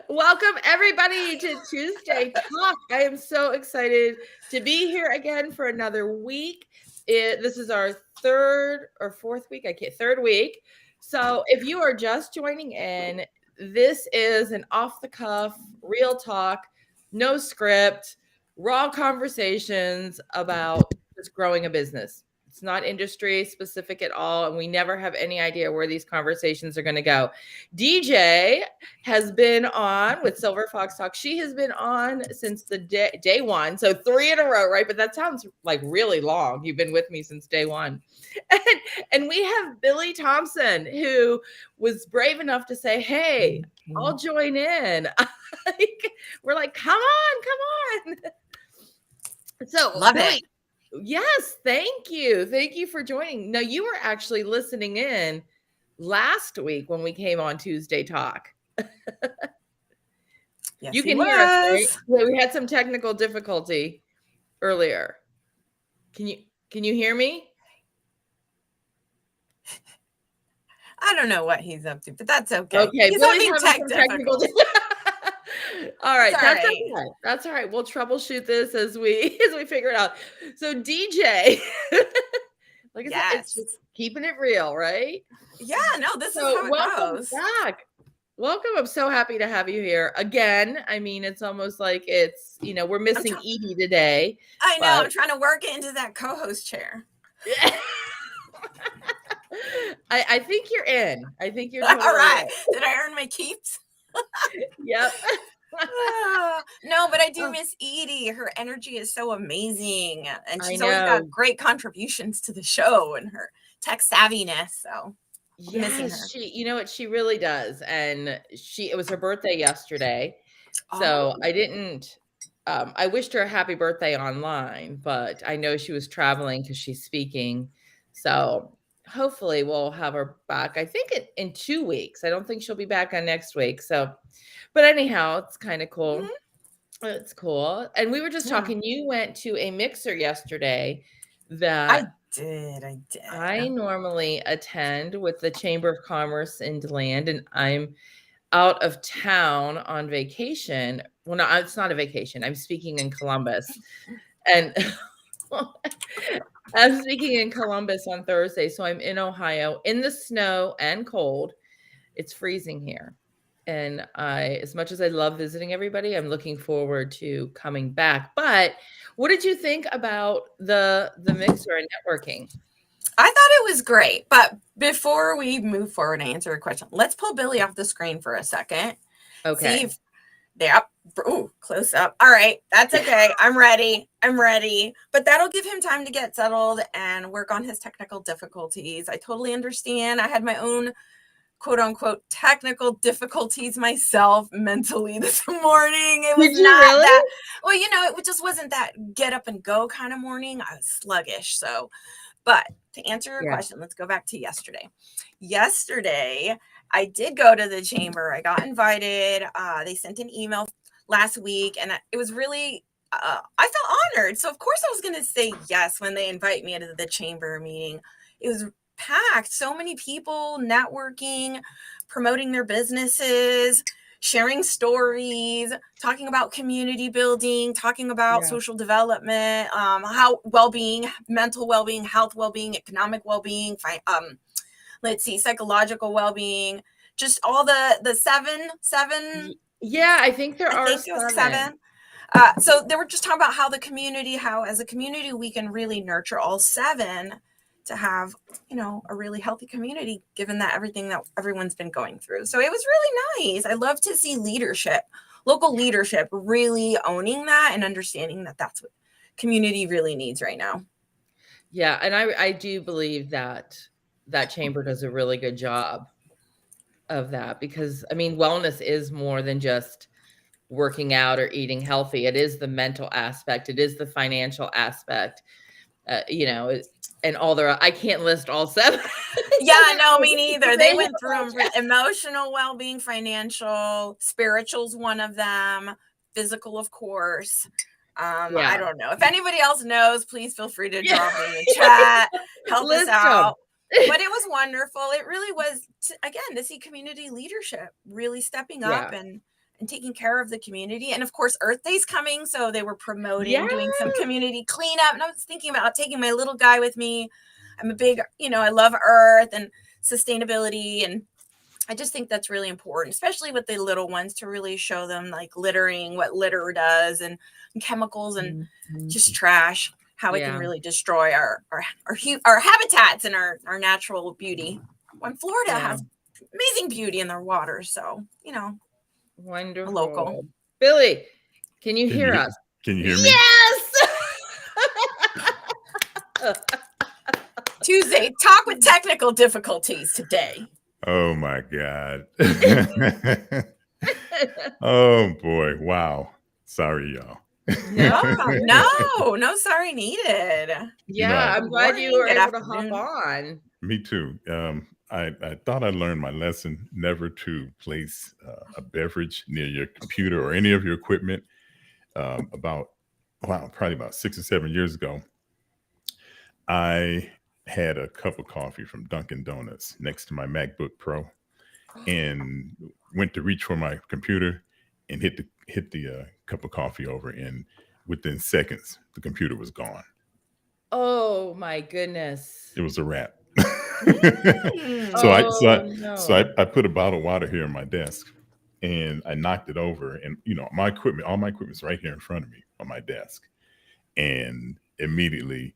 Welcome everybody to Tuesday Talk. I am so excited to be here again for another week. This is our third or fourth week. Third week. So if you are just joining in, this is an off the cuff, real talk, no script, raw conversations about just growing a business. It's not industry specific at all. And we never have any idea where these conversations are going to go. DJ has been on with Silver Fox Talk. She has been on since the day one. So 3 in a row, right? But that sounds like really long. You've been with me since day one. And we have Billye Thompson, who was brave enough to say, hey, I'll join in. We're like, come on. So love Billye, it. Yes, thank you. Thank you for joining. Now, you were actually listening in last week when we came on Tuesday Talk. Yes, you can hear us, right? Yeah, we had some technical difficulty earlier. Can you hear me? I don't know what he's up to, but that's okay. Okay, he's having some technical All right, that's right. okay. That's all right. We'll troubleshoot this as we figure it out. So DJ, like I said, it's just keeping it real, right? Yeah, no, this is how it goes. Back. Welcome. I'm so happy to have you here again. I mean, it's almost like it's, we're missing Edie today. I know. I'm trying to work into that co-host chair. I think you're in. I think you're totally all right. Did I earn my keeps? Yep. No, but I do miss Edie. Her energy is so amazing. And she's always got great contributions to the show and her tech savviness. So yes, she really does. And it was her birthday yesterday. So I didn't, I wished her a happy birthday online, but I know she was traveling because she's speaking. So hopefully we'll have her back. I think in 2 weeks. I don't think she'll be back on next week. So, but anyhow, it's kind of cool. Mm-hmm. It's cool. And we were just talking, you went to a mixer yesterday that I did. I normally attend with the Chamber of Commerce in DeLand, and I'm out of town on vacation. Well, no, it's not a vacation. I'm speaking in Columbus. And I'm speaking in Columbus on Thursday. So I'm in Ohio in the snow and cold. It's freezing here. And as much as I love visiting everybody, I'm looking forward to coming back. But what did you think about the mixer and networking? I thought it was great. But before we move forward and answer a question, let's pull Billye off the screen for a second. Okay. Yep. Ooh, close up. All right. That's okay. I'm ready. But that'll give him time to get settled and work on his technical difficulties. I totally understand. I had my own quote unquote technical difficulties myself mentally this morning. It was not that well, it just wasn't that get up and go kind of morning. I was sluggish. So, but to answer your question, let's go back to yesterday. Yesterday, I did go to the chamber. I got invited. They sent an email last week, and it was really, I felt honored. So of course I was going to say yes when they invite me to the chamber meeting. It was packed. So many people networking, promoting their businesses, sharing stories, talking about community building, talking about social development, how well-being, mental well-being, health well-being, economic well-being, psychological well-being, just all the seven. Yeah, I think there are 7. So they were just talking about how as a community, we can really nurture all 7 to have, a really healthy community, given that everything that everyone's been going through. So it was really nice. I love to see local leadership really owning that and understanding that that's what community really needs right now. Yeah. And I do believe that chamber does a really good job of that, because wellness is more than just working out or eating healthy. It is the mental aspect. It is the financial aspect. And all their, I can't list all 7. Yeah, no, me neither. They went through them. Emotional well-being, financial, spiritual's one of them, physical, of course. I don't know. If anybody else knows, please feel free to drop in the chat, help us out. But it was wonderful. It really was, again, to see community leadership really stepping up and taking care of the community. And of course, Earth Day's coming, so they were promoting doing some community cleanup. And I was thinking about taking my little guy with me. I'm a big, I love Earth and sustainability, and I just think that's really important, especially with the little ones, to really show them like littering, what litter does, and chemicals and just trash, how it can really destroy our habitats and our natural beauty. When Florida has amazing beauty in their water, so wonderful. Local. Billye, can you hear us? Can you hear me? Yes. Tuesday, talk with technical difficulties today. Oh my God. Oh boy. Wow. Sorry, y'all. No sorry needed. Yeah, I'm glad you were able to hop on. Me too. I thought I learned my lesson never to place a beverage near your computer or any of your equipment. Probably about 6 or 7 years ago, I had a cup of coffee from Dunkin' Donuts next to my MacBook Pro, and went to reach for my computer and hit the cup of coffee over, and within seconds the computer was gone. Oh my goodness! It was a wrap. So I put a bottle of water here on my desk, and I knocked it over, and all my equipment's right here in front of me on my desk, and immediately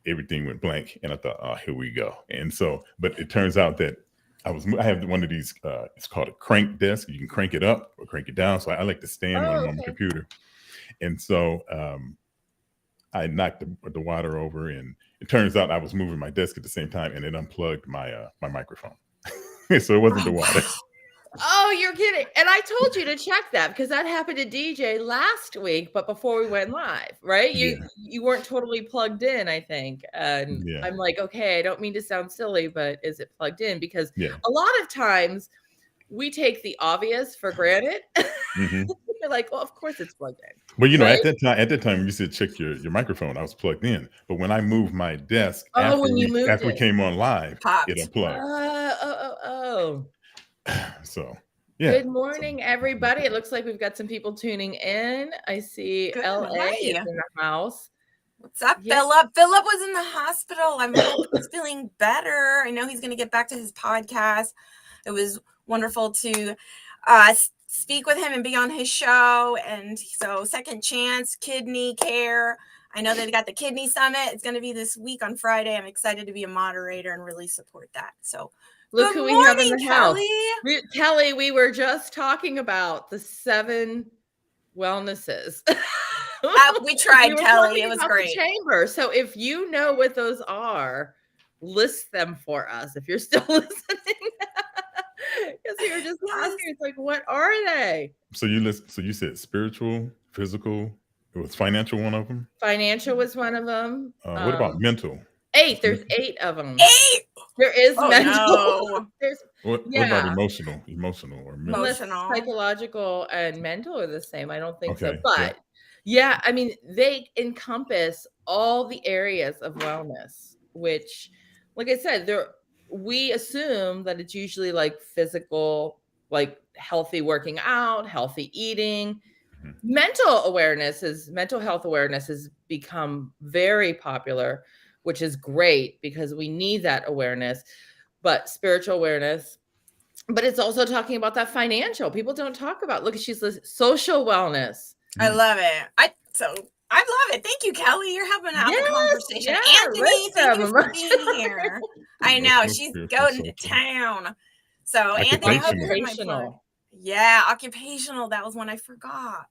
everything went blank, and I thought, oh, here we go. And so, but it turns out that I have one of these, it's called a crank desk. You can crank it up or crank it down. So I like to stand when I'm on my computer. And so I knocked the water over, and it turns out I was moving my desk at the same time, and it unplugged my microphone. So it wasn't the water. Oh, you're kidding. And I told you to check that, because that happened to DJ last week, but before we went live, right? You weren't totally plugged in, I think. And I'm like, okay, I don't mean to sound silly, but is it plugged in? Because a lot of times we take the obvious for granted. You're like, well, of course it's plugged in. Well, at that time when you said check your microphone, I was plugged in. But when I moved my desk after we came on live, it unplugged. So Good morning, everybody. It looks like we've got some people tuning in. I see LA is in the house. What's up, Philip? Philip was in the hospital. I'm hoping he's feeling better. I know he's going to get back to his podcast. It was wonderful to speak with him and be on his show. And so Second Chance Kidney Care. I know they got the Kidney Summit. It's going to be this week on Friday. I'm excited to be a moderator and really support that. So look who we have in the house. Kelly, we were just talking about the 7 wellnesses. We tried, Kelly. It was great. Chamber. So if you know what those are, list them for us if you're still listening. Because we were just asking, it's like, what are they? So you said spiritual, physical. It was financial, one of them? Financial was one of them. What about mental? 8. There's 8 of them. 8. There is mental. No. What about emotional or mental? Psychological and mental are the same. I don't think so. But I mean, they encompass all the areas of wellness, which, like I said, we assume that it's usually like physical, like healthy working out, healthy eating. Mental health awareness has become very popular, which is great because we need that awareness, but spiritual awareness. But it's also talking about that financial. People don't talk about, look, she's social wellness. I love it. I love it. Thank you, Kelly. You're helping out the conversation. Anthony, thank you for being here. I know she's going to town. So Anthony, I hope you heard my plug. Yeah, occupational. That was one I forgot.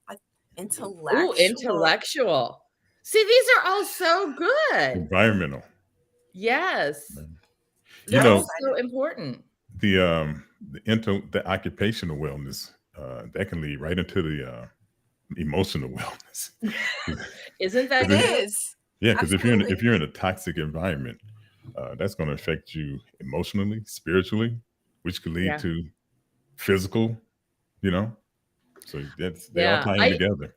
Intellectual. Ooh, intellectual. See, these are all so good. Environmental. Yes. They're all so important. The occupational wellness that can lead right into the emotional wellness. Isn't that It good? is. Yeah, because if Absolutely. you're in a toxic environment, that's going to affect you emotionally, spiritually, which could lead Yeah. to physical. You know, so they all Yeah. tie in together.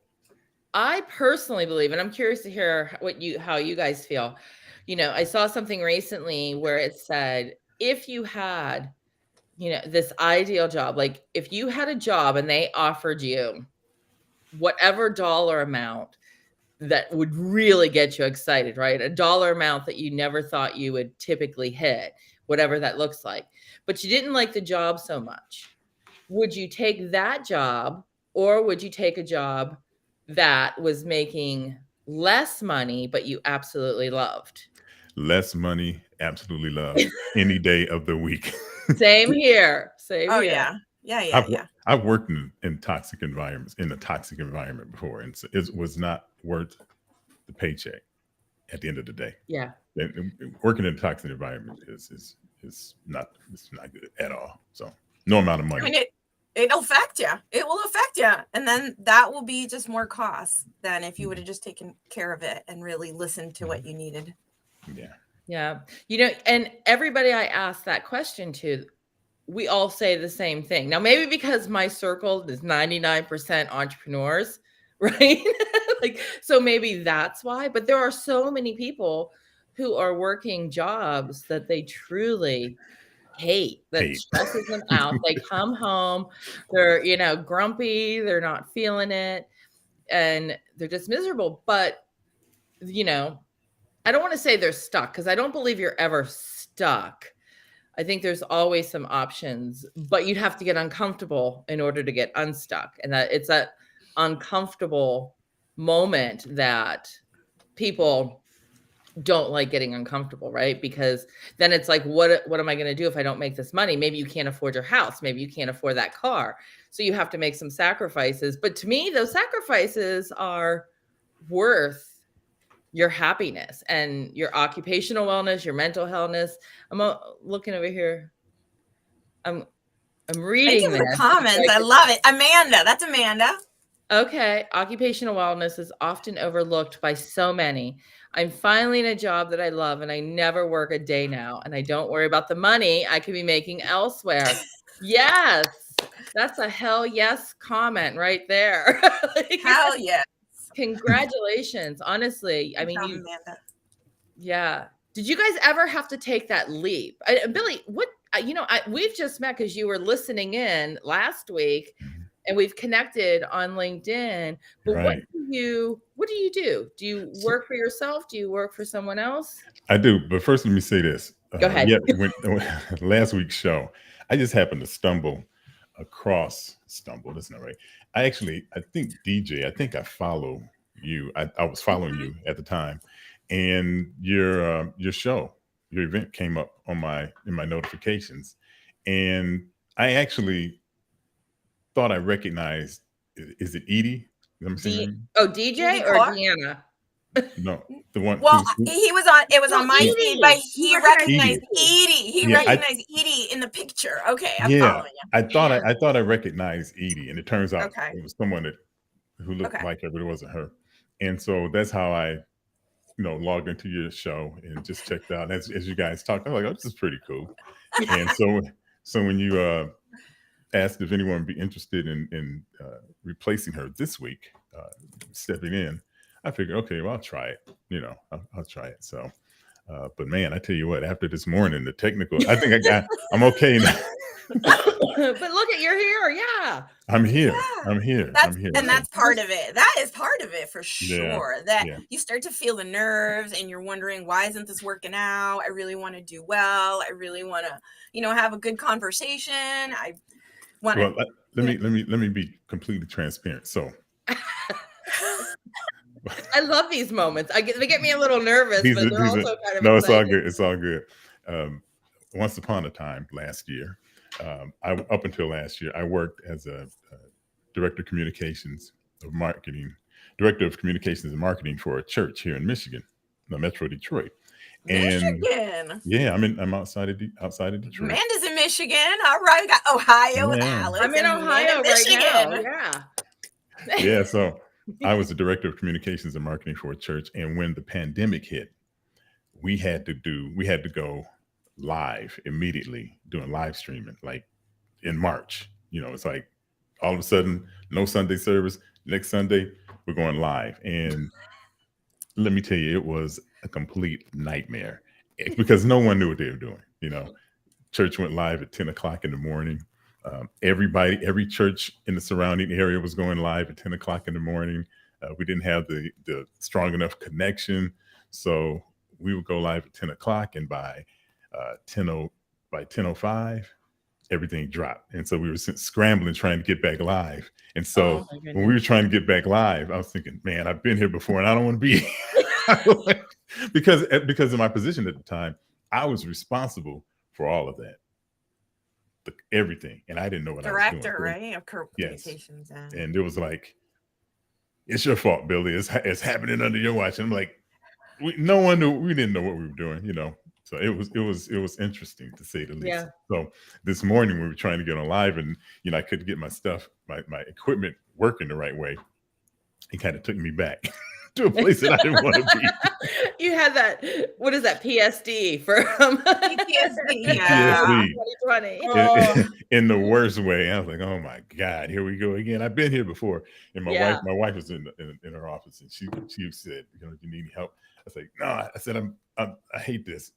I personally believe, and I'm curious to hear how you guys feel. I saw something recently where it said if you had, this ideal job, like if you had a job and they offered you whatever dollar amount that would really get you excited, right? A dollar amount that you never thought you would typically hit, whatever that looks like. But you didn't like the job so much. Would you take that job, or would you take a job that was making less money, but you absolutely loved? Less money, absolutely love any day of the week. Same here. Same Oh here. yeah. I've worked in toxic environments, in a toxic environment before, and it was not worth the paycheck at the end of the day. Yeah. And working in a toxic environment is not good at all. So no amount of I money. mean, it'll affect you. It will affect you, and then that will be just more costs than if you would have just taken care of it and really listened to what you needed. Yeah. Yeah. And everybody I ask that question to, we all say the same thing. Now, maybe because my circle is 99% entrepreneurs, right? So maybe that's why. But there are so many people who are working jobs that they truly hate, that stresses them out. They come home, they're, grumpy, they're not feeling it, and they're just miserable. But, I don't want to say they're stuck, because I don't believe you're ever stuck. I think there's always some options, but you'd have to get uncomfortable in order to get unstuck. And that it's that uncomfortable moment that people don't like getting uncomfortable, right? Because then it's like, what am I going to do if I don't make this money? Maybe you can't afford your house. Maybe you can't afford that car. So you have to make some sacrifices. But to me, those sacrifices are worth your happiness and your occupational wellness, your mental wellness. I'm looking over here. I'm reading Thank you for this. the comments. I love it. Amanda, that's Amanda. Okay. Occupational wellness is often overlooked by so many. I'm finally in a job that I love, and I never work a day now, and I don't worry about the money I could be making elsewhere. Yes. That's a hell yes comment right there. Hell yes. Congratulations. Honestly, I mean, Amanda. Yeah. Did you guys ever have to take that leap? Billye, what, we've just met because you were listening in last week, and we've connected on LinkedIn, but Right. what do you do? Do you work for yourself? Do you work for someone else? I do. But first, let me say this. Go ahead. Last week's show, I just happened to stumble. That's not right. I think DJ, I think I follow you. I was following you at the time, and your show, your event came up in my notifications, and I actually thought I recognized. Is it Edie? DJ or Clark? Deanna? No, the one. Well, he was on. It was on my feed, but he recognized Edie. He recognized Edie in the picture. Okay, I'm following you. I thought I recognized Edie, and it turns out Okay. it was someone who looked like her, but it wasn't her. And so that's how I, logged into your show and just checked out. As you guys talked, I'm like, oh, this is pretty cool. And so when you asked if anyone would be interested in replacing her this week, stepping in, I figured, okay, well, I'll try it. I'll try it. So, but man, I tell you what, after this morning, the technical, I think I'm okay now. But look at, you're here. Yeah. I'm here. I'm here. And that's part of it. That is part of it for sure. Yeah. You start to feel the nerves and you're wondering, why isn't this working out? I really want to do well. I really want to, have a good conversation. I want to. Well, let me be completely transparent. So I love these moments. They get me a little nervous, but they're also kind of no, exciting. it's all good. Once upon a time, last year, up until last year, I worked as a director of communications and marketing for a church here in Michigan, Metro Detroit. And Michigan. yeah, I'm outside of Detroit. Amanda's in Michigan. All right, we got Ohio with Yeah. Alex. I'm in and Ohio right now. Michigan. Yeah. Yeah. So I was the director of communications and marketing for a church. And when the pandemic hit, we had to go live immediately, doing live streaming, like in March. It's like all of a sudden, no Sunday service. Next Sunday, we're going live. And let me tell you, it was a complete nightmare because no one knew what they were doing. Church went live at 10 o'clock in the morning. Every church in the surrounding area was going live at 10 o'clock in the morning. We didn't have the strong enough connection. So we would go live at 10 o'clock, and by 10:05, everything dropped. And so we were scrambling, trying to get back live. And so when we were trying to get back live, I was thinking, man, I've been here before and I don't want to be here. because in my position at the time, I was responsible for all of that. Everything. And I didn't know what I was doing. Director, right? Of communications. Yes. And it was like, it's your fault, Billye. It's happening under your watch. And I'm like, no one knew. We didn't know what we were doing, So it was interesting, to say the least. Yeah. So this morning we were trying to get on live, and I couldn't get my stuff, my equipment working the right way. It kind of took me back to a place that I didn't want to be. You had that, what is that, PSD from PTSD. PTSD. 2020. In the worst way. I was like, oh my God, here we go again. I've been here before. And my wife was in her office, and she said, you need any help? I was like, no. I said, I hate this.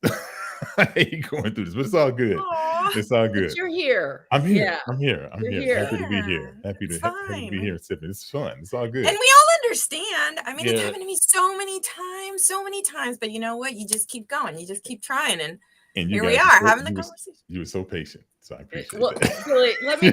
I hate going through this, but it's all good. Aww. It's all good. But you're here. I'm here. Yeah. I'm here. Happy to be here. Happy to be here sipping. It's fun. It's all good. And we all understand. I mean, it's happened to me so many times. But you know what? You just keep going. You just keep trying. And here we are having the conversation. You were so patient. So I appreciate Well, that. Billye, let me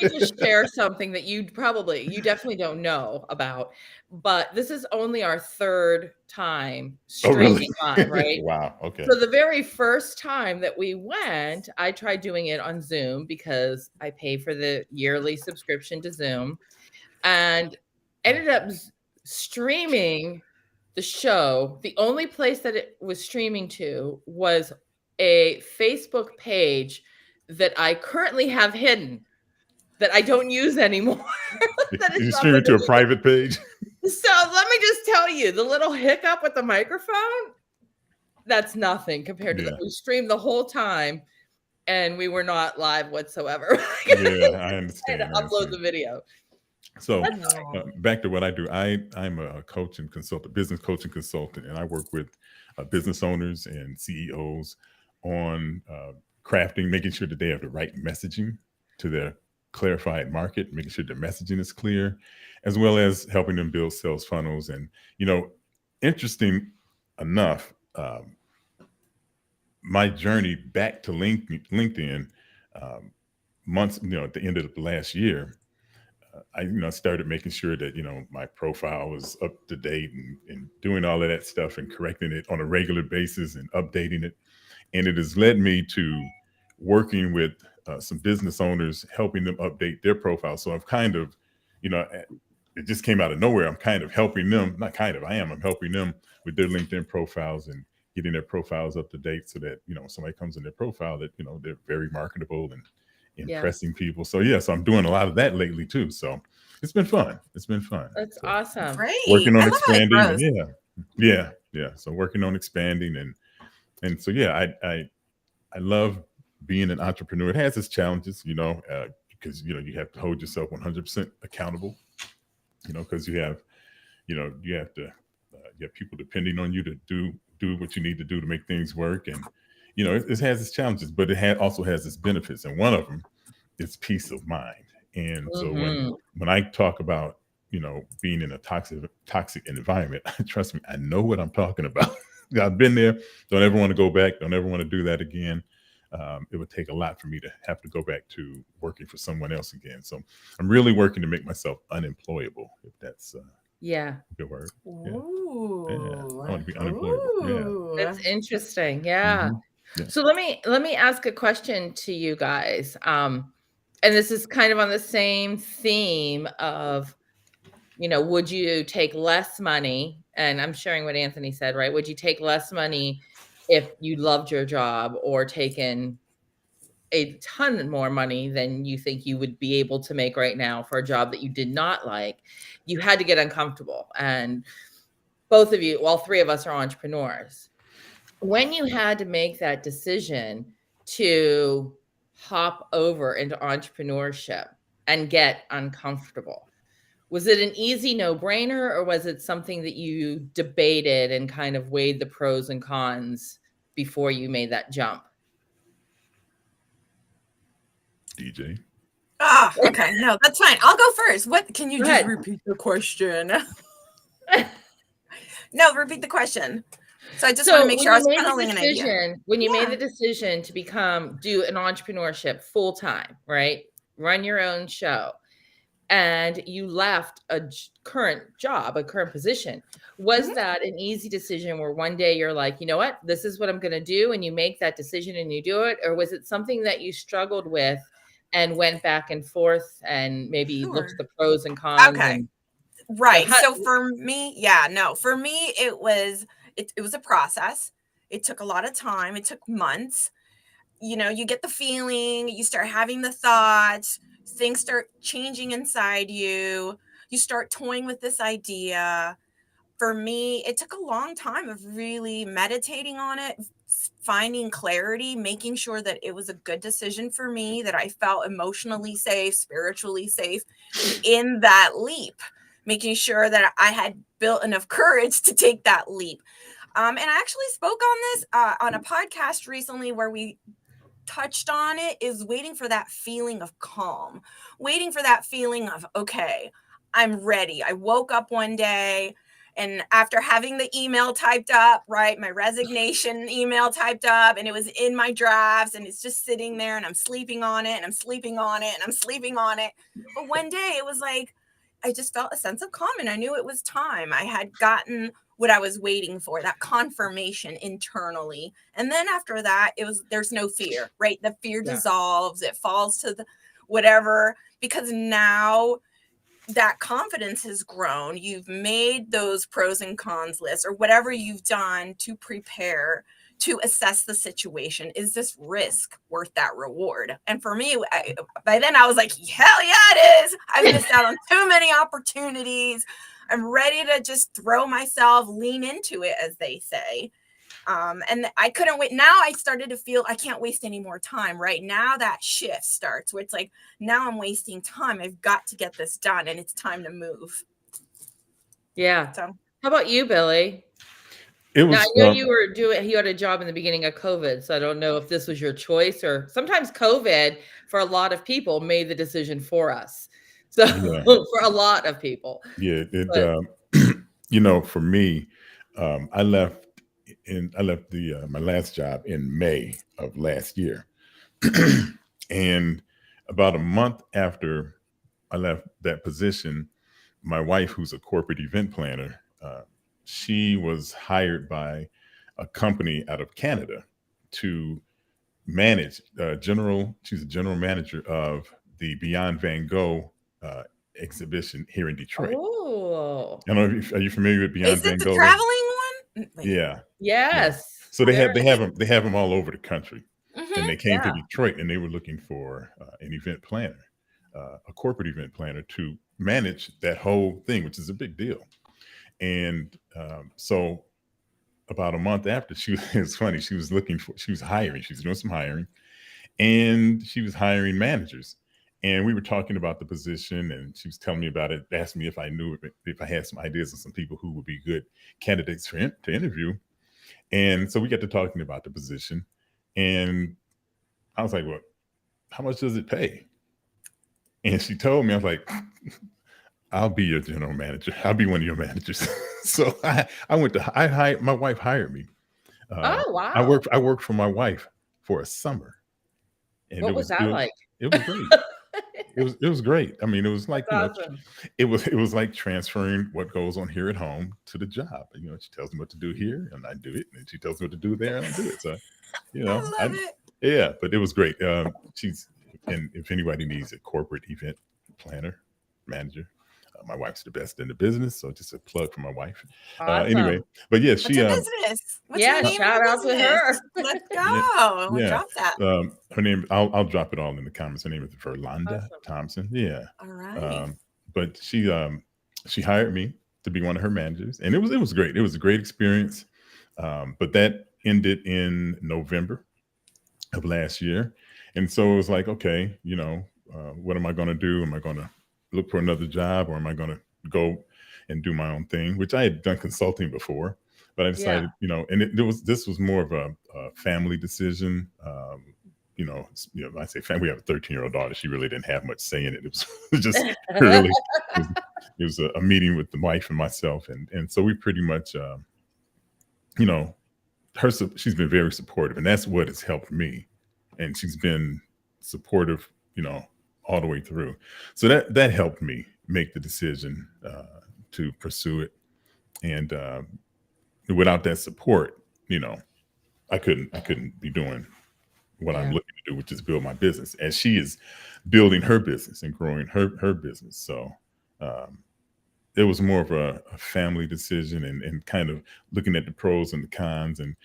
just share something that you definitely don't know about. But this is only our third time streaming live, right? Wow. Okay. So the very first time that we went, I tried doing it on Zoom because I pay for the yearly subscription to Zoom, and ended up streaming the show. The only place that it was streaming to was a Facebook page that I currently have hidden, that I don't use anymore. You stream it to a private page? So let me just tell you, the little hiccup with the microphone, that's nothing compared to that. We streamed the whole time and we were not live whatsoever. Yeah, I understand. I had to upload the video. So back to what I do. I'm a coach and consultant, business coach and consultant, and I work with business owners and CEOs on crafting, making sure that they have the right messaging to their clarified market, making sure their messaging is clear, as well as helping them build sales funnels. And, interesting enough, my journey back to LinkedIn months, at the end of the last year, I started making sure that, my profile was up to date and doing all of that stuff and correcting it on a regular basis and updating it. And it has led me to working with some business owners, helping them update their profile. So I've kind of, it just came out of nowhere. I'm kind of helping them, I'm helping them with their LinkedIn profiles and getting their profiles up to date so that, somebody comes in their profile that, they're very marketable and impressing people. So so I'm doing a lot of that lately too. So it's been fun. That's awesome. Great. Working on expanding. Yeah. So working on expanding and so, I love being an entrepreneur. It has its challenges, because, you have to hold yourself 100% accountable, because you have people depending on you to do what you need to do to make things work. And, it has its challenges, but it also has its benefits. And one of them is peace of mind. And so when I talk about, being in a toxic environment, trust me, I know what I'm talking about. I've been there. Don't ever want to go back. Don't ever want to do that again. It would take a lot for me to have to go back to working for someone else again. So I'm really working to make myself unemployable, if that's a good word. Ooh. Yeah. I want to be unemployable. Yeah. That's interesting. Yeah. Yeah. So let me ask a question to you guys. And this is kind of on the same theme of, would you take less money? And I'm sharing what Anthony said, right? Would you take less money if you loved your job or taken a ton more money than you think you would be able to make right now for a job that you did not like, you had to get uncomfortable. And both of you, all three of us are entrepreneurs. When you had to make that decision to hop over into entrepreneurship and get uncomfortable, was it an easy no-brainer, or was it something that you debated and kind of weighed the pros and cons before you made that jump? DJ. Ah, okay. No, that's fine. I'll go first. What can you Go just ahead. repeat the question? No, repeat the question. So I just want to make sure I was funneling an idea. When you made Yeah. the decision to do an entrepreneurship full time, right? Run your own show, and you left a current job, a current position. Was that an easy decision where one day you're like, you know what, this is what I'm going to do, and you make that decision and you do it? Or was it something that you struggled with and went back and forth and maybe looked at the pros and cons? Okay. And right. So for me, for me, it was a process. It took a lot of time. It took months. You know, you get the feeling, you start having the thoughts, things start changing inside you. You start toying with this idea. For me, it took a long time of really meditating on it, finding clarity, making sure that it was a good decision for me, that I felt emotionally safe, spiritually safe in that leap, making sure that I had built enough courage to take that leap. And I actually spoke on this on a podcast recently where we touched on it, is waiting for that feeling of calm, waiting for that feeling of, okay, I'm ready. I woke up one day, and after having the email typed up, right, my resignation email typed up, and it was in my drafts, and it's just sitting there, and I'm sleeping on it, and I'm sleeping on it, and I'm sleeping on it. But one day it was like, I just felt a sense of calm, and I knew it was time. I had gotten what I was waiting for, that confirmation internally. And then after that, there's no fear, right? The fear dissolves, it falls to the whatever, because now that confidence has grown. You've made those pros and cons lists, or whatever you've done to prepare to assess the situation. Is this risk worth that reward? And for me, by then I was like, hell yeah, it is. I've missed out on too many opportunities. I'm ready to just throw myself, lean into it, as they say. And I couldn't wait. Now I started to feel I can't waste any more time. Right now that shift starts where it's like, now I'm wasting time. I've got to get this done, and it's time to move. Yeah. So how about you, Billye? It was. Now, I know you had a job in the beginning of COVID, so I don't know if this was your choice, or sometimes COVID for a lot of people made the decision for us. So for a lot of people. Yeah. You know, for me, I left my last job in May of last year. And about a month after I left that position, my wife, who's a corporate event planner, she was hired by a company out of Canada to manage she's a general manager of the Beyond Van Gogh exhibition here in Detroit. Oh, I don't know, are you familiar with Beyond Van Gogh? Is it the traveling one? Yeah. yes. Yeah. So they have them all over the country. And they came to Yeah. Detroit, and they were looking for an event planner, a corporate event planner, to manage that whole thing, which is a big deal. And so about a month after, it's funny, she was hiring, she was doing some hiring, and she was hiring managers. And we were talking about the position, and she was telling me about it, asked me if I knew, if I had some ideas of some people who would be good candidates to interview. And so we got to talking about the position, and I was like, well, how much does it pay? And she told me, I was like, I'll be your general manager. I'll be one of your managers. So my wife hired me. Oh, wow. I worked for my wife for a summer. And what was that like? It was great. It was great. I mean, it was like, Awesome. it was like transferring what goes on here at home to the job. You know, she tells me what to do here, and I do it, and she tells me what to do there, and I do it. So, you know, I love it. Yeah, but it was great. And if anybody needs a corporate event planner, manager, My wife's the best in the business, so just a plug for my wife. Anyway, Awesome. but yeah, What's she your business? What's Yeah, the name of shout your out to business? her. Let's yeah, go. yeah. Drop that. Her name, I'll drop it all in the comments. Her name is Verlonda Awesome. Thompson. Yeah. All right. But she hired me to be one of her managers, and it was great. It was a great experience. But that ended in November of last year, and so it was like, okay, what am I going to do? Am I going to look for another job, or am I going to go and do my own thing? Which I had done consulting before, but I Yeah. decided, and this was more of a family decision. I say family. We have a 13-year-old daughter. She really didn't have much say in it. It was just really, it was a meeting with the wife and myself, and so we pretty much, she's been very supportive, and that's what has helped me. And she's been supportive, all the way through. So that helped me make the decision to pursue it. And without that support, I couldn't be doing what I'm Yeah. looking to do, which is build my business. And she is building her business and growing her business. So it was more of a family decision, and kind of looking at the pros and the cons, and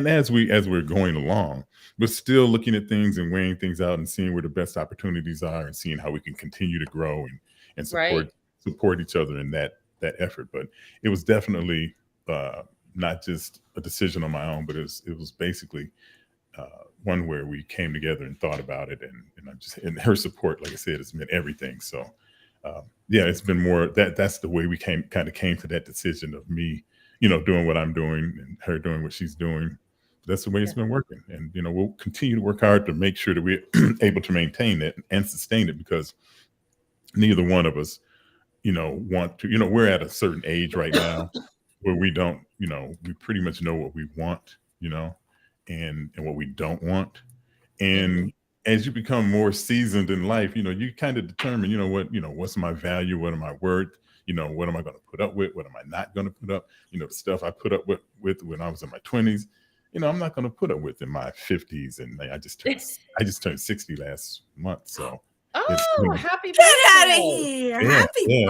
as we're going along, but still looking at things and weighing things out and seeing where the best opportunities are, and seeing how we can continue to grow and Right. support each other in that effort. But it was definitely not just a decision on my own, but it was basically one where we came together and thought about it, and her support, like I said, has meant everything. So yeah, it's been more that's the way we came to that decision of me, doing what I'm doing and her doing what she's doing. That's the way it's Yeah. been working. And, we'll continue to work hard to make sure that we're able to maintain it and sustain it, because neither one of us, want to, we're at a certain age right now where we don't, we pretty much know what we want, and what we don't want. And as you become more seasoned in life, you kind of determine, what's my value? What am I worth? What am I going to put up with? What am I not going to put up? The stuff I put up with when I was in my 20s, I'm not going to put up with in my 50s. And I just turned 60 last month. So it's, Oh, happy Get out of birthday. here. yeah, Happy yeah,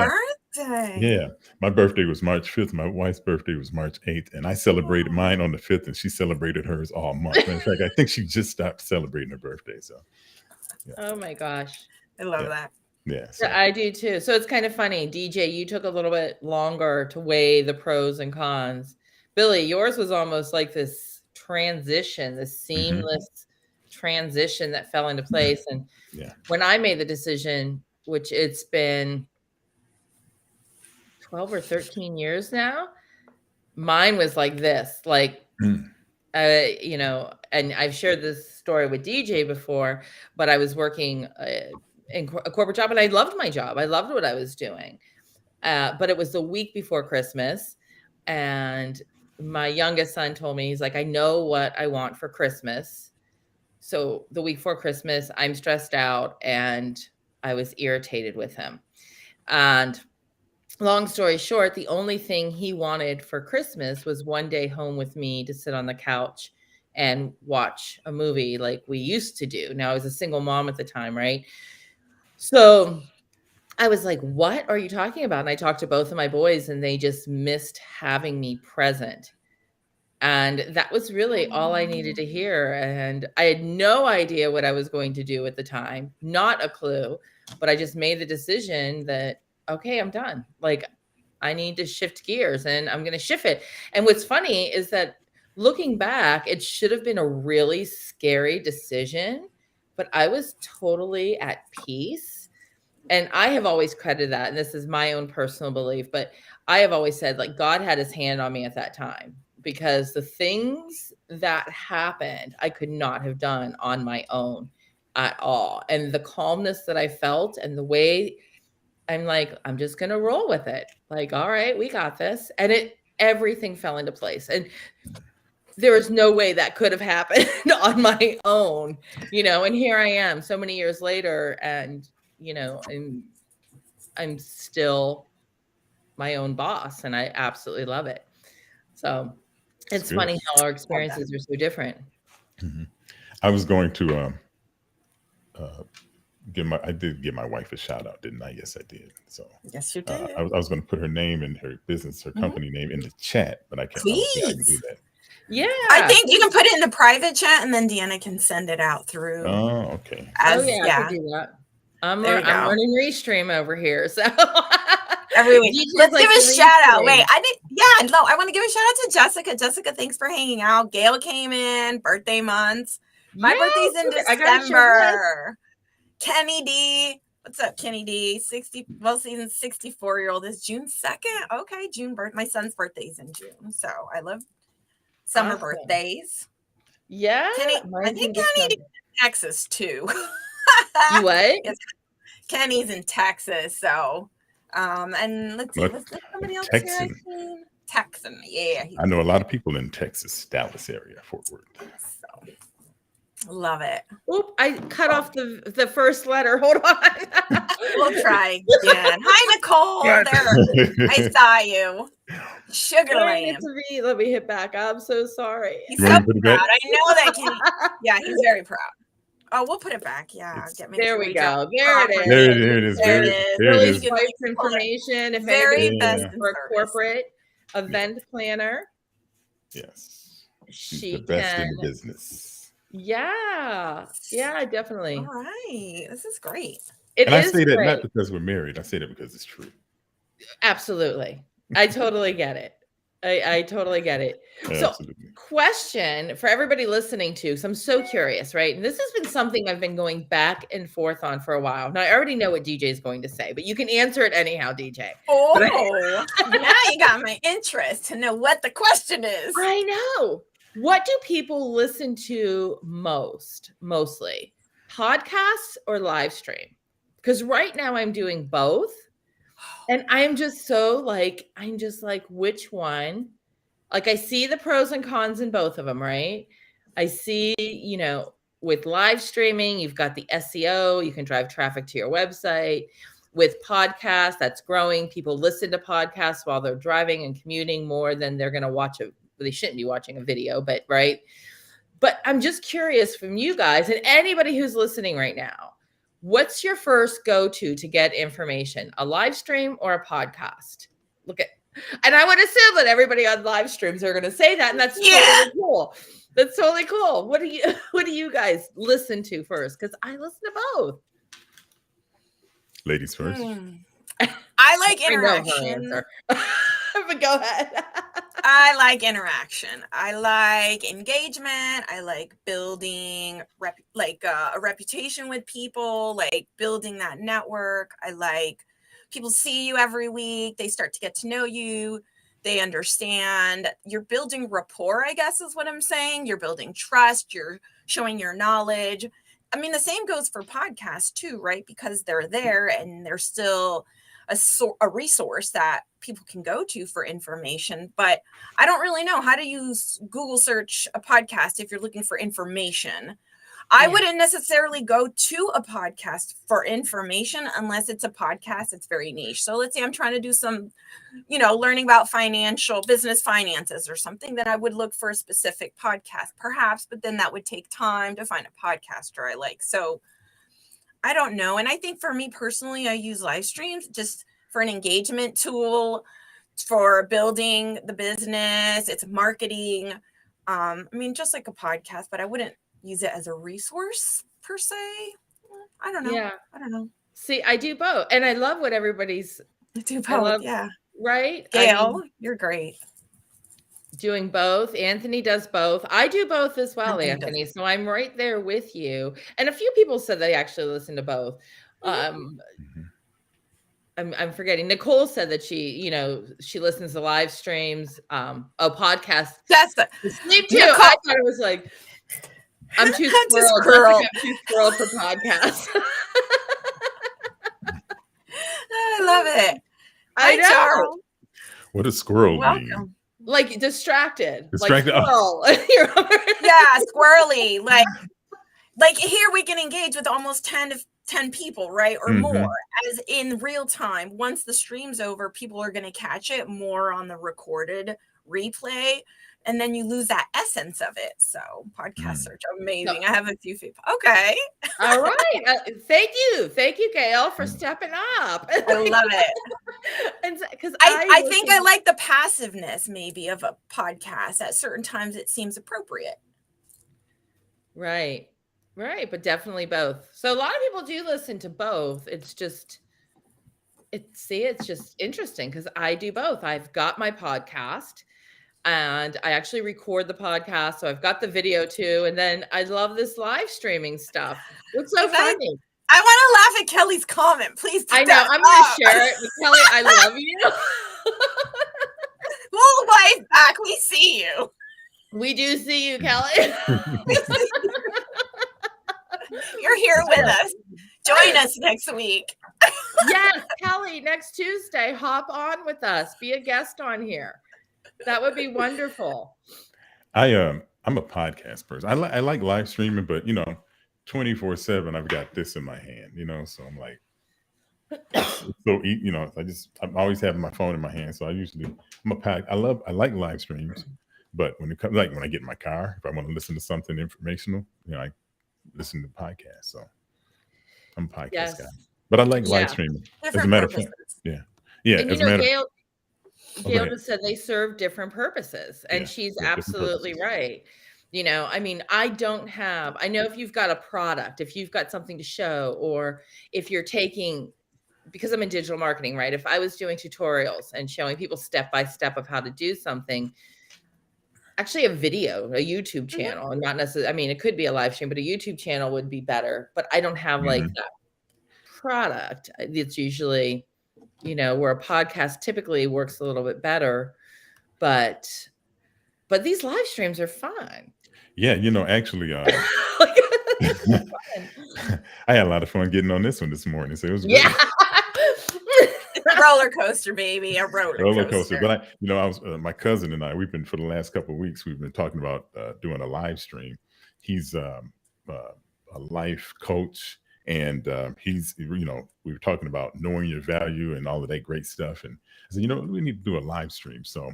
birthday. yeah. My birthday was March 5th. My wife's birthday was March 8th. And I celebrated mine on the 5th, and she celebrated hers all month. In fact, I think she just stopped celebrating her birthday. So, yeah. Oh my gosh. I love Yeah. that. Yeah. So, I do too. So it's kind of funny. DJ, you took a little bit longer to weigh the pros and cons. Billye, yours was almost like this transition, this seamless transition that fell into place. And yeah. when I made the decision, which it's been 12 or 13 years now, mine was like this, like, Mm. and I've shared this story with DJ before, but I was working in a corporate job, and I loved my job. I loved what I was doing. But it was the week before Christmas, and my youngest son told me, he's like, I know what I want for Christmas. So the week before Christmas, I'm stressed out, and I was irritated with him. And long story short, the only thing he wanted for Christmas was one day home with me to sit on the couch and watch a movie like we used to do. Now, I was a single mom at the time, right? So I was like, what are you talking about? And I talked to both of my boys, and they just missed having me present. And that was really all I needed to hear. And I had no idea what I was going to do at the time, not a clue, but I just made the decision that, okay, I'm done. Like, I need to shift gears, and I'm going to shift it. And what's funny is that looking back, it should have been a really scary decision, but I was totally at peace. And I have always credited that, and this is my own personal belief, but I have always said, like, God had his hand on me at that time, because the things that happened, I could not have done on my own at all. And the calmness that I felt, and the way I'm like, I'm just going to roll with it. Like, all right, we got this. And everything fell into place. And there was no way that could have happened on my own, and here I am so many years later, and, I'm still my own boss, and I absolutely love it. So it's good. funny how our experiences are so different. I was going to I did give my wife a shout out, didn't I? Yes, I did. So Yes, you did. I was going to put her name and her business, her company name in the chat, but I can't. I don't think I can do Please. that. Yeah. I think you can put it in the private chat, and then Deanna can send it out through. Oh, okay. As, I could do that. I'm There you go. learning Restream over here, so every week. DJ's Let's like give a the shout out. Restream. Wait, I want to give a shout out to Jessica. Jessica, thanks for hanging out. Gail came in, birthday months. My birthday's in I gotta share December. Kenny D. What's up, Kenny D? 64-year-old is June 2nd. Okay, my son's birthday's in June. So I love summer Awesome. birthdays. Yeah. Kenny, I Mine's think in Kenny December. D in Texas too. You what? Yes, Kenny's in Texas, so and let's see, But was there somebody else Texan. here I've seen? Texan, yeah. I know a lot of people in Texas, Dallas area, Fort Worth. So love it. Oop, I cut off the first letter. Hold on. We'll try again. Hi, Nicole. There. I saw you. Sugar Lamb. Let me hit back. I'm so sorry. He's so proud. I know that Kenny. Yeah, he's very proud. Oh, we'll put it back. Yeah, there we go. There it is. There it is. There it is. There it is. Wife's information. If Very best for a corporate event planner. Yes. She the best can. in the business. Yeah, definitely. All right, this is great. I say that not because we're married. I say that because it's true. Absolutely, I totally get it. I totally get it. So, question for everybody listening to. So I'm so curious, right? And this has been something I've been going back and forth on for a while. Now I already know what DJ is going to say, but you can answer it anyhow, DJ. Oh, now you got my interest to know what the question is. I know. What do people listen to mostly? Podcasts or live stream? Because right now I'm doing both. And I'm just like, which one? Like, I see the pros and cons in both of them, right? I see, with live streaming, you've got the SEO, you can drive traffic to your website. With podcasts, that's growing. People listen to podcasts while they're driving and commuting more than they're going to watch they shouldn't be watching a video, but right. But I'm just curious from you guys and anybody who's listening right now, what's your first go-to to get information? A live stream or a podcast? And I would assume that everybody on live streams are going to say that, and that's totally cool. That's totally cool. What do you guys listen to first? Because I listen to both. Ladies first. I like interaction. But go ahead. I like interaction. I like engagement. I like building a reputation with people, like building that network. I like people see you every week. They start to get to know you. They understand. You're building rapport, I guess is what I'm saying. You're building trust. You're showing your knowledge. I mean, the same goes for podcasts too, right? Because they're there and they're still a resource that people can go to for information. But I don't really know how to use Google search a podcast if you're looking for information. I wouldn't necessarily go to a podcast for information unless it's a podcast that's very niche. So let's say I'm trying to do some, learning about business finances or something, then I would look for a specific podcast perhaps, but then that would take time to find a podcaster I like. So I don't know. And I think for me personally, I use live streams just for an engagement tool, for building the business. It's marketing. Just like a podcast, but I wouldn't use it as a resource per se. I don't know. Yeah. I don't know. See, I do both. And I love what I do both. Yeah. Right? Gail, you're great. Doing both. Anthony does both. I do both as well, Anthony. So I'm right there with you. And a few people said they actually listen to both. I'm forgetting. Nicole said that she listens to live streams, podcasts. That's sleep too. Nicole. I thought it was like I'm too squirreled. I'm too squirreled for podcasts. I love it. I know. Charles. What does squirrel mean? Like distracted. Like squirrel. Yeah, squirrely. Like here we can engage with almost 10 people, right? Or more. As in real time. Once the stream's over, people are going to catch it more on the recorded replay, and then you lose that essence of it. So podcasts are amazing. I have a few people. Okay. All right. Thank you, Gail, for stepping up. I love it. And because I think I like the passiveness maybe of a podcast. At certain times it seems appropriate. Right. But definitely both. So a lot of people do listen to both. It's just interesting because I do both. I've got my podcast and I actually record the podcast. So I've got the video too. And then I love this live streaming stuff. It's so funny. I want to laugh at Kelly's comment. Please do I know. I'm going to share it with Kelly. I love you. We'll wave back. We see you. We do see you, Kelly. You're here with us. Join us next week. Yes, Kelly, next Tuesday, hop on with us. Be a guest on here. That would be wonderful. I'm a podcast person. I like live streaming, but 24/7 I've got this in my hand, so I'm like, I'm always having my phone in my hand. So I like live streams, but when it comes, like when I get in my car, if I want to listen to something informational, I listen to podcasts. So I'm a podcast guy, but I like live streaming. Different as a matter of purposes. fact, yeah. And as a matter Gail just said they serve different purposes, and she's absolutely right. I mean, I know if you've got a product, if you've got something to show, or if you're because I'm in digital marketing, right? If I was doing tutorials and showing people step by step of how to do something, actually a video, a YouTube channel, and not necessarily, I mean, it could be a live stream, but a YouTube channel would be better. But I don't have like that product. It's usually, where a podcast typically works a little bit better, but these live streams are fun. Yeah, actually, I had a lot of fun getting on this one this morning. So it was great. Yeah. A roller coaster, baby. A roller coaster. But I was my cousin and I. We've been for the last couple of weeks. We've been talking about doing a live stream. He's a life coach, and we were talking about knowing your value and all of that great stuff. And I said, we need to do a live stream. So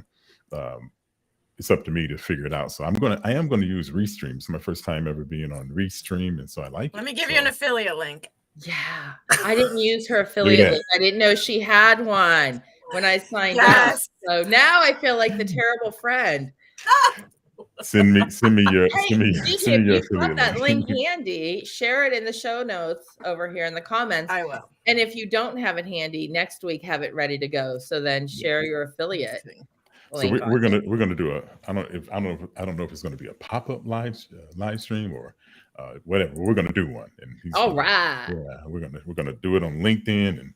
it's up to me to figure it out. So I am gonna use Restream. It's my first time ever being on Restream, and so I like it. Let me give you an affiliate link. Yeah, I didn't use her affiliate link. I didn't know she had one when I signed up. So now I feel like the terrible friend. Send me your if you've got that link handy, share it in the show notes over here in the comments. I will. And if you don't have it handy, next week have it ready to go. So then share your affiliate. So we're gonna do I don't know if it's gonna be a pop-up live stream or whatever. We're gonna do one. And right. Yeah, we're gonna do it on LinkedIn and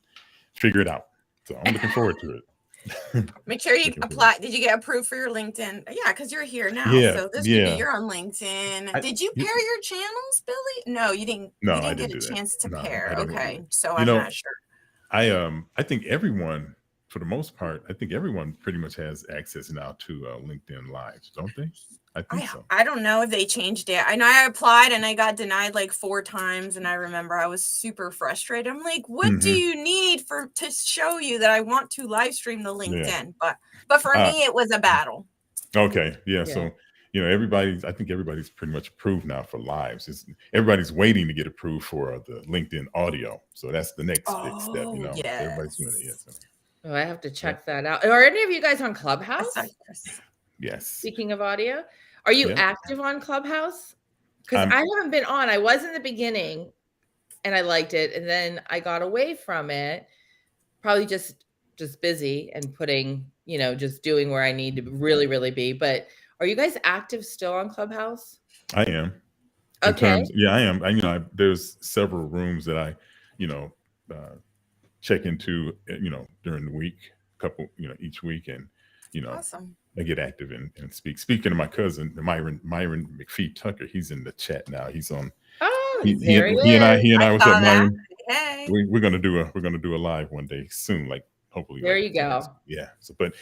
figure it out. So I'm looking forward to it. Make sure you apply. Did you get approved for your LinkedIn? Yeah, because you're here now. Yeah, so this could be you're on LinkedIn. Did you pair your channels, Billye? No, you didn't. No, you didn't I get didn't a chance to No, pair. I didn't Okay, so I'm not sure. I think everyone, for the most part, I think everyone pretty much has access now to LinkedIn Lives, don't they? I think so. I don't know if they changed it. I know I applied and I got denied like 4 times, and I remember I was super frustrated. I'm like, what do you need to show you that I want to live stream the LinkedIn? But for me, it was a battle. Okay, yeah. So I think everybody's pretty much approved now for lives. Everybody's waiting to get approved for the LinkedIn audio. So that's the next big step. Yes. Everybody's doing it. So. Oh, I have to check that out. Are any of you guys on Clubhouse? Yes. Speaking of audio, are you active on Clubhouse? Because I haven't been on. I was in the beginning and I liked it. And then I got away from it, probably just busy and putting, just doing where I need to really, really be. But are you guys active still on Clubhouse? I am. Okay. I am. There's several rooms that I, check into, during the week, couple, each week. And, awesome. I get active and speak. Speaking of my cousin, Myron McPhee Tucker, he's in the chat now. He's on. Oh, he and I. What's up, Myron? Hey. We're gonna do a live one day soon. Like hopefully. There you go. Yeah. So, but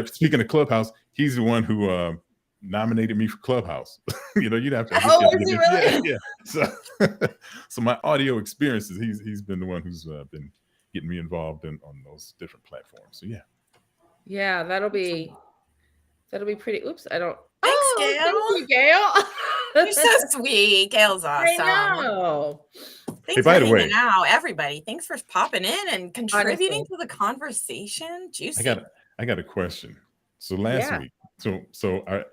speaking of Clubhouse, he's the one who nominated me for Clubhouse. You'd have to. Oh, is he really? Yeah. So my audio experiences, he's been the one who's been getting me involved on those different platforms. So yeah. Yeah, that'll be That'll be pretty. Oops, I don't. Thanks, Thank Gail. you, Gail. You're so sweet. Gail's awesome. I know. Thanks Hey, for by the hanging way, out, everybody. Thanks for popping in and contributing Honestly. to the conversation. I Juicy. got a question. So last Yeah. week, so I,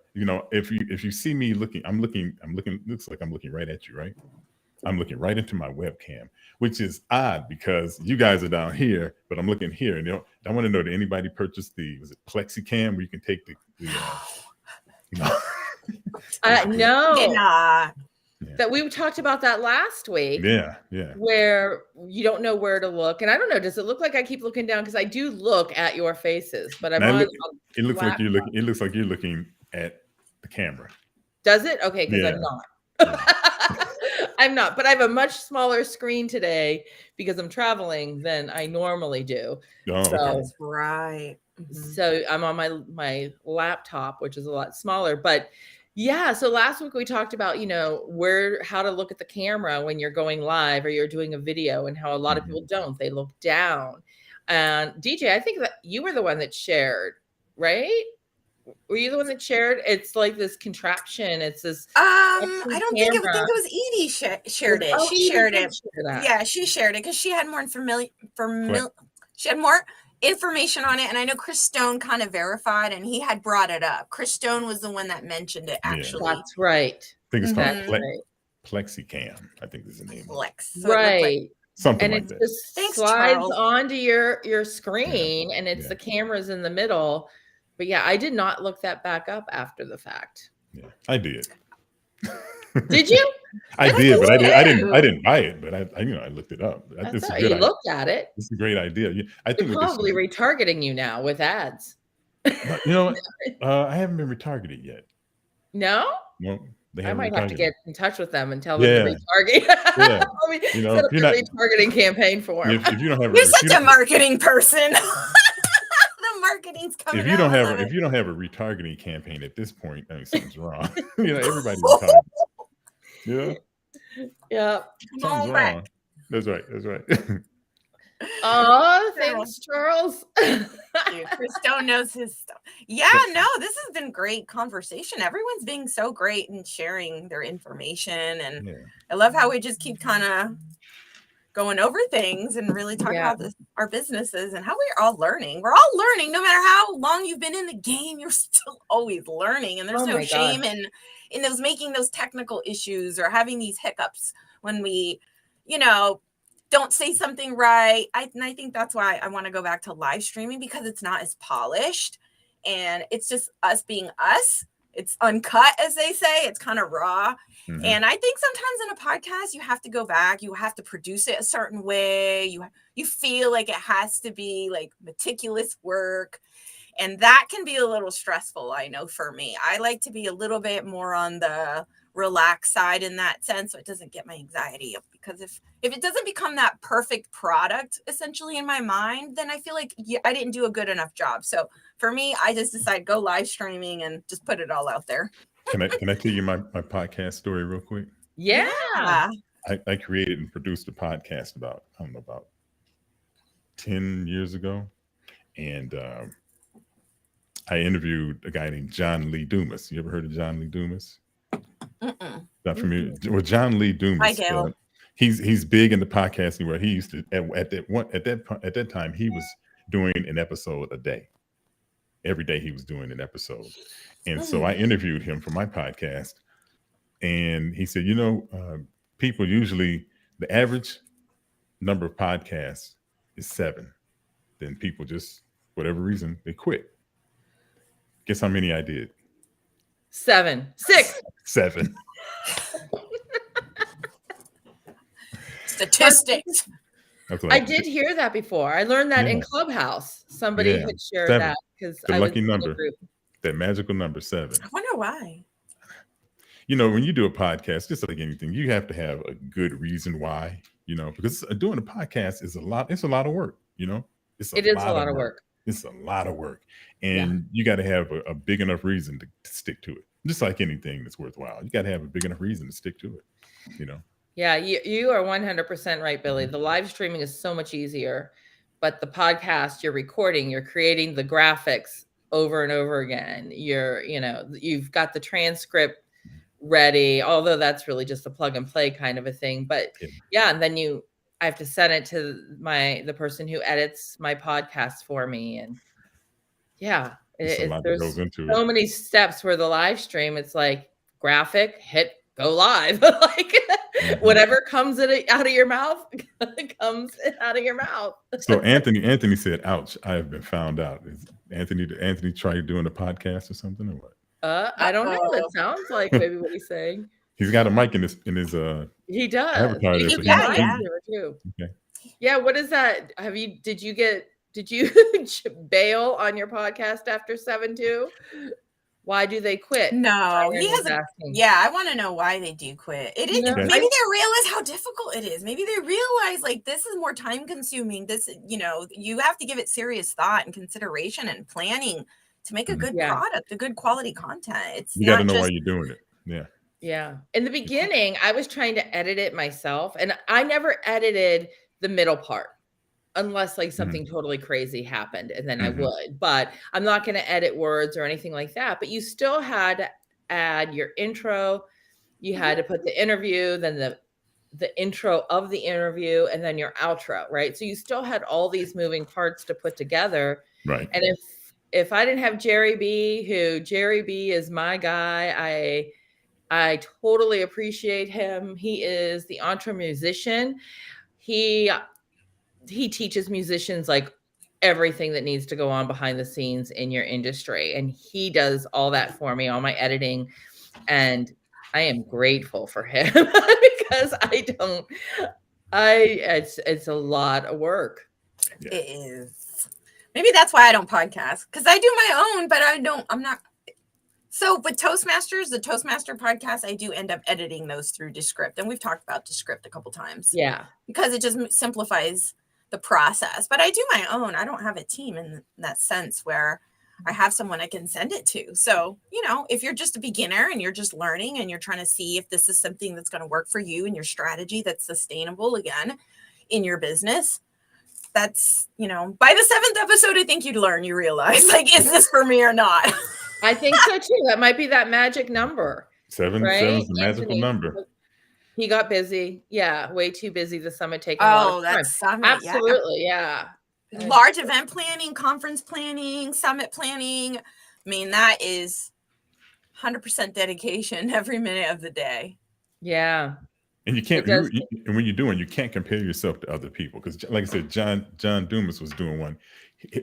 if you see me looking, I'm looking. Looks like I'm looking right at you, right? I'm looking right into my webcam, which is odd because you guys are down here, but I'm looking here. And I want to know, did anybody purchase was it PlexiCam where you can take the No. Did not. That we talked about that last week. Yeah. Where you don't know where to look. And I don't know, does it look like I keep looking down? Because I do look at your faces, but I'm Now, on. it looks like you're looking. It looks like you're looking at the camera. Does it? Okay, because I'm not. I'm not, but I have a much smaller screen today because I'm traveling than I normally do. Oh, So, okay. That's right. so I'm on my laptop, which is a lot smaller. But yeah, so last week we talked about, how to look at the camera when you're going live or you're doing a video, and how a lot of people don't. They look down. And DJ, I think that you were the one that shared, right? Were you the one that shared? It's like this contraption. It's this. I don't think it was Edie shared it. Oh, She shared it. Share that. Yeah, she shared it because she had more she had more information on it. And I know Chris Stone kind of verified, and he had brought it up. Chris Stone was the one that mentioned it, actually. That's right. I think it's called Right. PlexiCam. I think is the name. Flex. So right. Something and like it that. just slides Charles. onto your screen, and it's the cameras in the middle. But yeah, I did not look that back up after the fact. Yeah, I did. Did you? I did, but I didn't buy it. But I looked it up. That's right. You looked at it. It's a great idea. I think they're probably retargeting you now with ads. But you know what? I haven't been retargeted yet. No? No, I might have to get in touch with them and tell them to retarget. Yeah. Set up a retargeting campaign for them. If you don't have, you're such a marketing person. The marketing's coming. If you don't have a retargeting campaign at this point, I mean, something's wrong. Everybody's retargeting. Yeah. Something's wrong. That's right. Oh, thanks, Charles. Dude, Chris Stone knows his stuff. Yeah, no, this has been great conversation. Everyone's being so great and sharing their information, and I love how we just keep kind of going over things and really talking about our businesses and how we're all learning. We're all learning, no matter how long you've been in the game. You're still always learning, and there's no shame in those making those technical issues or having these hiccups when we, don't say something right. I think that's why I want to go back to live streaming, because it's not as polished and it's just us being us. It's uncut, as they say. It's kind of raw. Mm-hmm. And I think sometimes in a podcast, you have to go back. You have to produce it a certain way. You feel like it has to be like meticulous work. And that can be a little stressful, I know, for me. I like to be a little bit more on the relaxed side in that sense, so it doesn't get my anxiety up. Because if it doesn't become that perfect product, essentially, in my mind, then I feel like I didn't do a good enough job. So for me, I just decided go live streaming and just put it all out there. Can I tell you my podcast story real quick? Yeah. I created and produced a podcast about 10 years ago. And I interviewed a guy named John Lee Dumas. You ever heard of John Lee Dumas? Not familiar. Well, John Lee Dumas. Hi, Gail. He's big in the podcasting world. He used to at that time he was doing an episode a day. Every day he was doing an episode, and so I interviewed him for my podcast, and he said, people usually the average number of podcasts is 7. Then people just whatever reason they quit. Guess how many I did? 7. 6. 7. Statistics. I did hear that before. I learned that in Clubhouse. Somebody had shared 7. that because the lucky number, that magical number 7. I wonder why. When you do a podcast, just like anything, you have to have a good reason why. Because doing a podcast is a lot. It's a lot of work. It is a lot of work. It's a lot of work, and you got to have a big enough reason to stick to it. Just like anything that's worthwhile, you got to have a big enough reason to stick to it. Yeah, you are 100% right, Billy. The live streaming is so much easier, but the podcast, you're recording, you're creating the graphics over and over again. You've got the transcript ready, although that's really just a plug and play kind of a thing. But yeah, and then I have to send it to the person who edits my podcast for me. And yeah, there's so many steps where the live stream, it's like graphic, hit go live. Like whatever comes out of your mouth comes out of your mouth. So Anthony said, ouch, I have been found out. Is Anthony try doing a podcast or something, or what? I don't know. That sounds like maybe what he's saying. He's got a mic in his he does. advertiser. Okay. Yeah, what is that? Did you bail on your podcast after 7 too? Why do they quit? No, he hasn't. Yeah, I want to know why they do quit. It is maybe they realize how difficult it is. Maybe they realize like this is more time consuming. This, you have to give it serious thought and consideration and planning to make a good product, a good quality content. You got to know why you're doing it. Yeah. Yeah. In the beginning, I was trying to edit it myself, and I never edited the middle part unless like something totally crazy happened, and then I would. But I'm not going to edit words or anything like that. But you still had to add your intro. You had to put the interview, then the intro of the interview, and then your outro, right? So you still had all these moving parts to put together. Right. And if I didn't have Jerry B is my guy. I totally appreciate him. He is the entre musician. He teaches musicians like everything that needs to go on behind the scenes in your industry. And he does all that for me, all my editing. And I am grateful for him because it's a lot of work. Yeah. It is. Maybe that's why I don't podcast, because I do my own, but I'm not. So with Toastmasters, the Toastmaster podcast, I do end up editing those through Descript. And we've talked about Descript a couple times. Yeah. Because it just simplifies the process. But I do my own. I don't have a team in that sense where I have someone I can send it to. So, if you're just a beginner and you're just learning and you're trying to see if this is something that's going to work for you and your strategy that's sustainable again in your business, that's, by the 7th episode, I think you realize, like, is this for me or not? I think so too. That might be that magic number. 7 is the magical number. He got busy. Yeah, way too busy. The summit taking that's summit. Absolutely, yeah. Large event planning, conference planning, summit planning. I mean, that is 100% dedication every minute of the day. Yeah. And you can't, and when you're doing, you can't compare yourself to other people. Because like I said, John Dumas was doing one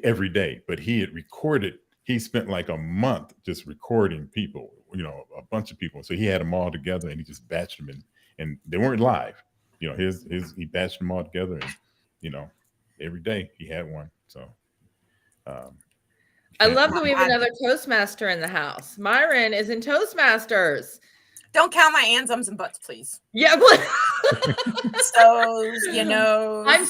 every day, but he had recorded. He spent like a month just recording people, a bunch of people. So he had them all together and he just batched them and they weren't live. He batched them all together and, every day he had one. So I love that we have another Toastmaster in the house. Myron is in Toastmasters. Don't count my ands, ums, and buts, please. Yeah. So, I'm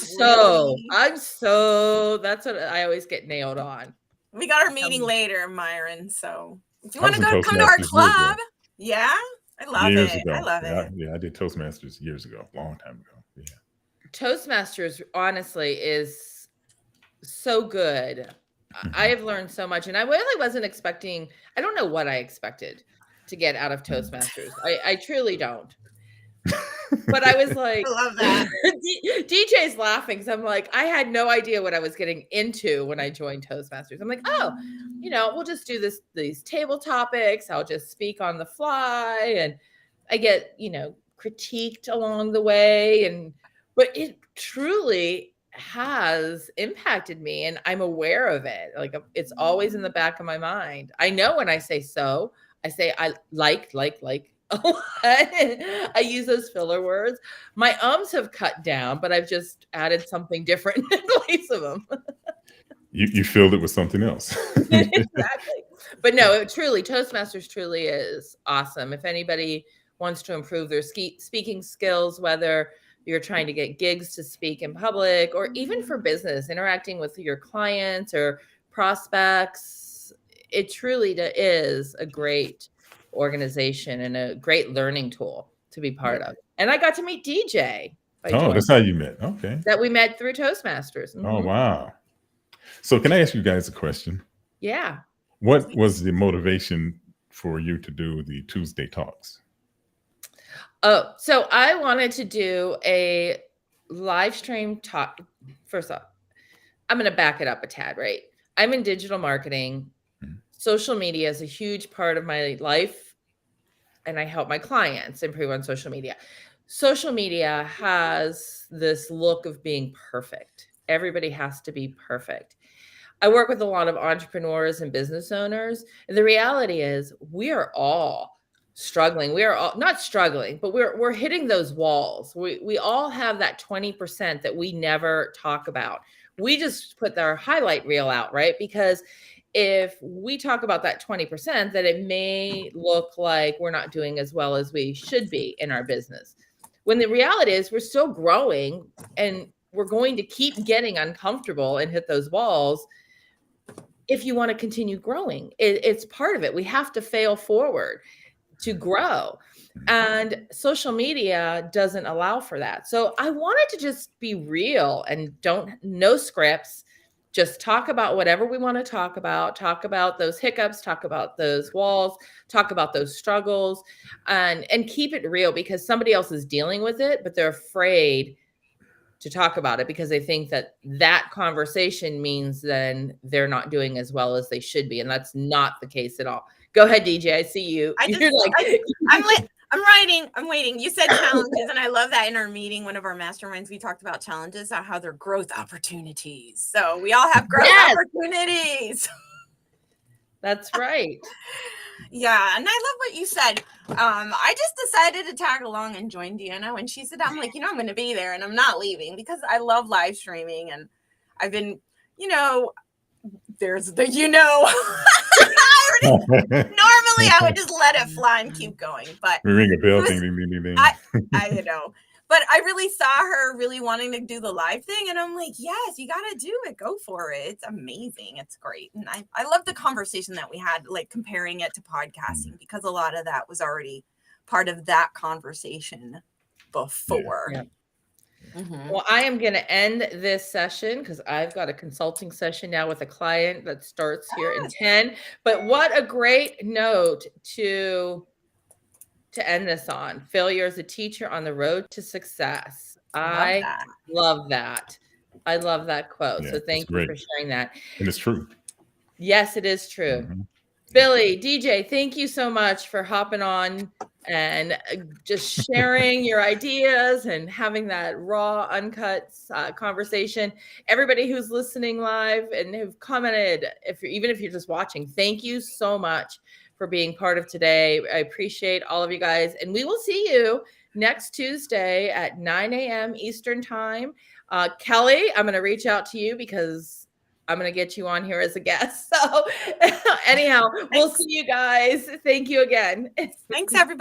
so, that's what I always get nailed on. We got our meeting later, Myron. So if you want to come to our club, I love it. I love it. Yeah, I did Toastmasters years ago, a long time ago. Yeah. Toastmasters, honestly, is so good. I have learned so much, and I really wasn't expecting. I don't know what I expected to get out of Toastmasters. I truly don't. But I was like, I love that. DJ's laughing because I'm like, I had no idea what I was getting into when I joined Toastmasters. I'm like, we'll just do these table topics. I'll just speak on the fly, and I get, critiqued along the way. But it truly has impacted me, and I'm aware of it. Like, it's always in the back of my mind. I know when I say so, I say I like. I use those filler words. My ums have cut down, but I've just added something different in place of them. You filled it with something else. Exactly. But no, Toastmasters truly is awesome. If anybody wants to improve their speaking skills, whether you're trying to get gigs to speak in public or even for business, interacting with your clients or prospects, it truly is a great organization and a great learning tool to be part of. And I got to meet DJ. That's how you met. Okay. That we met through Toastmasters. Mm-hmm. Oh, wow. So can I ask you guys a question? Yeah. What was the motivation for you to do the Tuesday talks? Oh, so I wanted to do a live stream talk. First off, I'm going to back it up a tad, right? I'm in digital marketing. Mhm. Social media is a huge part of my life, and I help my clients improve on social media. Social media has this look of being perfect. Everybody has to be perfect. I work with a lot of entrepreneurs and business owners. And the reality is we are all struggling. We are all not struggling, but we're hitting those walls. We all have that 20% that we never talk about. We just put our highlight reel out, right? Because if we talk about that 20%, then it may look like we're not doing as well as we should be in our business. When the reality is we're still growing and we're going to keep getting uncomfortable and hit those walls if you want to continue growing. It's part of it. We have to fail forward to grow. And social media doesn't allow for that. So I wanted to just be real and no scripts, just talk about whatever we want to talk about those hiccups, talk about those walls, talk about those struggles, and keep it real, because somebody else is dealing with it, but they're afraid to talk about it because they think that conversation means then they're not doing as well as they should be. And that's not the case at all. Go ahead, DJ. I see you. I'm waiting. You said challenges, and I love that. In our meeting, one of our masterminds, we talked about challenges, how they're growth opportunities. So we all have growth opportunities. That's right. Yeah, and I love what you said. I just decided to tag along and join Deanna when she said, I'm like, I'm going to be there and I'm not leaving, because I love live streaming, and I've been, there's the, normally I would just let it fly and keep going, but we ring a bell, ding, ding, ding, ding. But I really saw her really wanting to do the live thing, and I'm like, yes, you got to do it. Go for it. It's amazing. It's great. And I love the conversation that we had, like comparing it to podcasting, because a lot of that was already part of that conversation before. Yeah. Mm-hmm. Well, I am going to end this session because I've got a consulting session now with a client that starts here in 10. But what a great note to end this on. Failure as a teacher on the road to success. I love that. I love that quote. So thank you for sharing that. And it's true. Yes, it is true. Mm-hmm. Billye, DJ, thank you so much for hopping on and just sharing your ideas and having that raw, uncut conversation. Everybody who's listening live and who've commented, even if you're just watching, thank you so much for being part of today. I appreciate all of you guys. And we will see you next Tuesday at 9 a.m. Eastern time. Kelly, I'm going to reach out to you because I'm going to get you on here as a guest. So anyhow, we'll see you guys. Thank you again. Thanks, everybody.